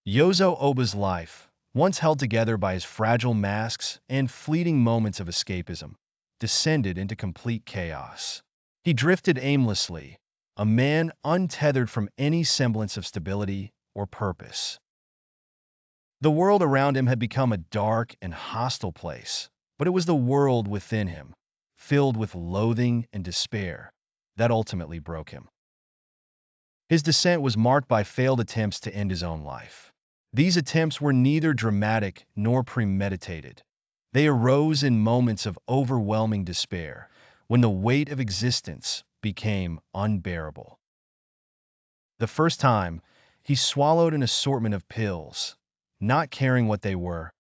Yozo Oba's life, once held together by his fragile masks and fleeting moments of escapism, descended into complete chaos. He drifted aimlessly, a man untethered from any semblance of stability or purpose. The world around him had become a dark and hostile place, but it was the world within him, filled with loathing and despair, that ultimately broke him. His descent was marked by failed attempts to end his own life. These attempts were neither dramatic nor premeditated. They arose in moments of overwhelming despair, when the weight of existence became unbearable. The first time, he swallowed an assortment of pills, not caring what they were,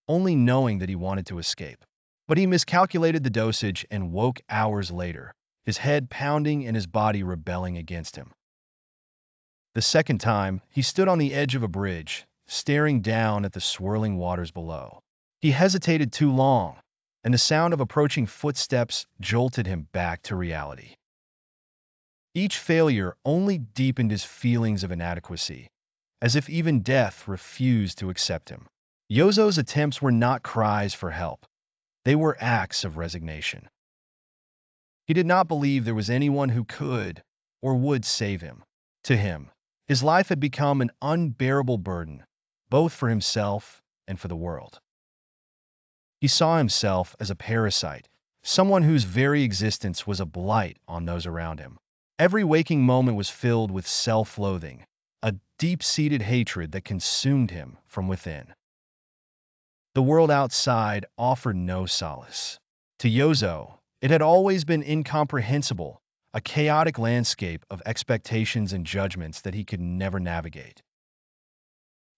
only knowing that he wanted to escape. But he miscalculated the dosage and woke hours later, his head pounding and his body rebelling against him. The second time, he stood on the edge of a bridge, staring down at the swirling waters below. He hesitated too long, and the sound of approaching footsteps jolted him back to reality. Each failure only deepened his feelings of inadequacy, as if even death refused to accept him. Yozo's attempts were not cries for help. They were acts of resignation. He did not believe there was anyone who could or would save him. To him, his life had become an unbearable burden, both for himself and for the world. He saw himself as a parasite, someone whose very existence was a blight on those around him. Every waking moment was filled with self-loathing, a deep-seated hatred that consumed him from within. The world outside offered no solace. To Yozo, it had always been incomprehensible, a chaotic landscape of expectations and judgments that he could never navigate.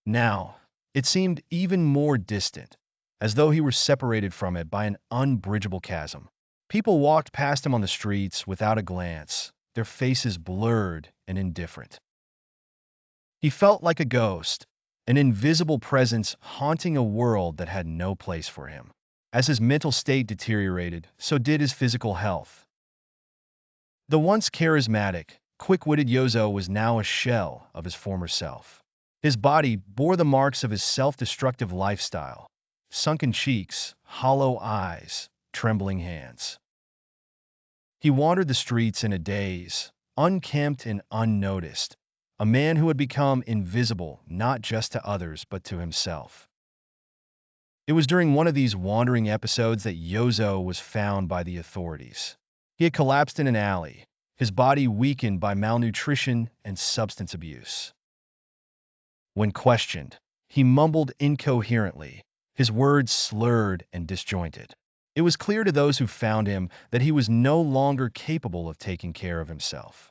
Now, it seemed even more distant, as though he were separated from it by an unbridgeable chasm. People walked past him on the streets without a glance, their faces blurred and indifferent. He felt like a ghost, an invisible presence haunting a world that had no place for him. As his mental state deteriorated, so did his physical health. The once charismatic, quick-witted Yozo was now a shell of his former self. His body bore the marks of his self-destructive lifestyle: sunken cheeks, hollow eyes, trembling hands. He wandered the streets in a daze, unkempt and unnoticed, a man who had become invisible not just to others but to himself. It was during one of these wandering episodes that Yozo was found by the authorities. He had collapsed in an alley, his body weakened by malnutrition and substance abuse. When questioned, he mumbled incoherently, his words slurred and disjointed. It was clear to those who found him that he was no longer capable of taking care of himself.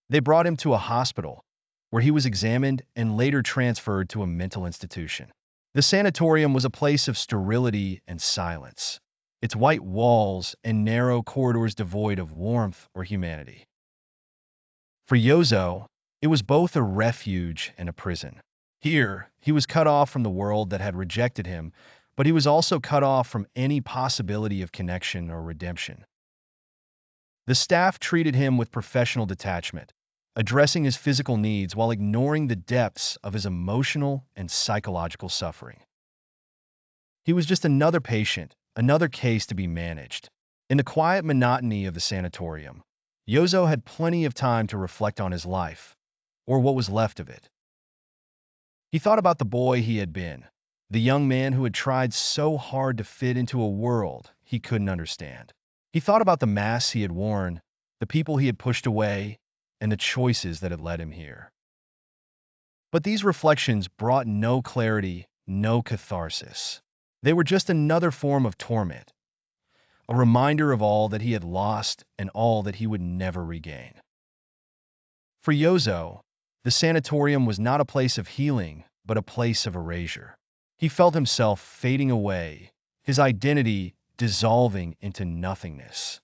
They brought him to a hospital, where he was examined and later transferred to a mental institution. The sanatorium was a place of sterility and silence, its white walls and narrow corridors devoid of warmth or humanity. For Yozo, it was both a refuge and a prison. Here, he was cut off from the world that had rejected him, but he was also cut off from any possibility of connection or redemption. The staff treated him with professional detachment, addressing his physical needs while ignoring the depths of his emotional and psychological suffering. He was just another patient, another case to be managed. In the quiet monotony of the sanatorium, Yozo had plenty of time to reflect on his life, or what was left of it. He thought about the boy he had been, the young man who had tried so hard to fit into a world he couldn't understand. He thought about the masks he had worn, the people he had pushed away, and the choices that had led him here. But these reflections brought no clarity, no catharsis. They were just another form of torment, a reminder of all that he had lost and all that he would never regain. For Yozo, the sanatorium was not a place of healing, but a place of erasure. He felt himself fading away, his identity dissolving into nothingness.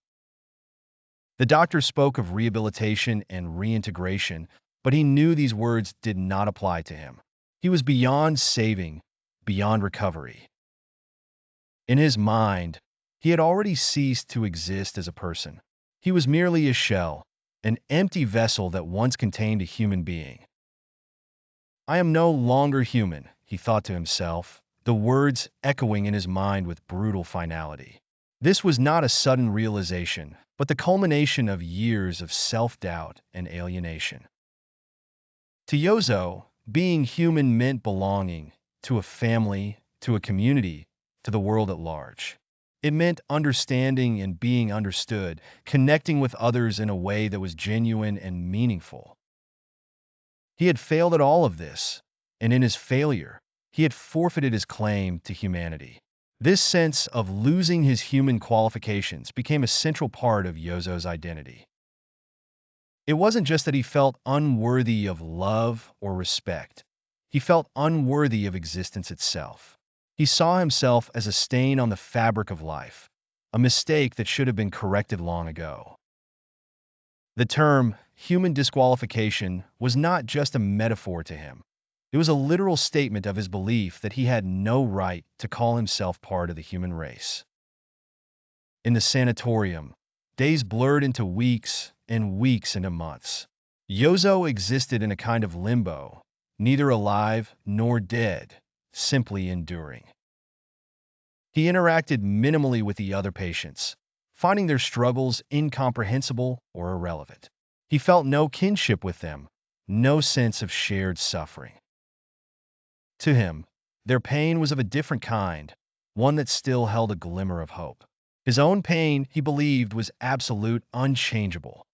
The doctor spoke of rehabilitation and reintegration, but he knew these words did not apply to him. He was beyond saving, beyond recovery. In his mind, he had already ceased to exist as a person. He was merely a shell, an empty vessel that once contained a human being. I am no longer human, he thought to himself, the words echoing in his mind with brutal finality. This was not a sudden realization, but the culmination of years of self-doubt and alienation. To Yozo, being human meant belonging to a family, to a community, to the world at large. It meant understanding and being understood, connecting with others in a way that was genuine and meaningful. He had failed at all of this, and in his failure, he had forfeited his claim to humanity. This sense of losing his human qualifications became a central part of Yozo's identity. It wasn't just that he felt unworthy of love or respect. He felt unworthy of existence itself. He saw himself as a stain on the fabric of life, a mistake that should have been corrected long ago. The term human disqualification was not just a metaphor to him. It was a literal statement of his belief that he had no right to call himself part of the human race. In the sanatorium, days blurred into weeks and weeks into months. Yozo existed in a kind of limbo, neither alive nor dead, simply enduring. He interacted minimally with the other patients, finding their struggles incomprehensible or irrelevant. He felt no kinship with them, no sense of shared suffering. To him, their pain was of a different kind, one that still held a glimmer of hope. His own pain, he believed, was absolute, unchangeable.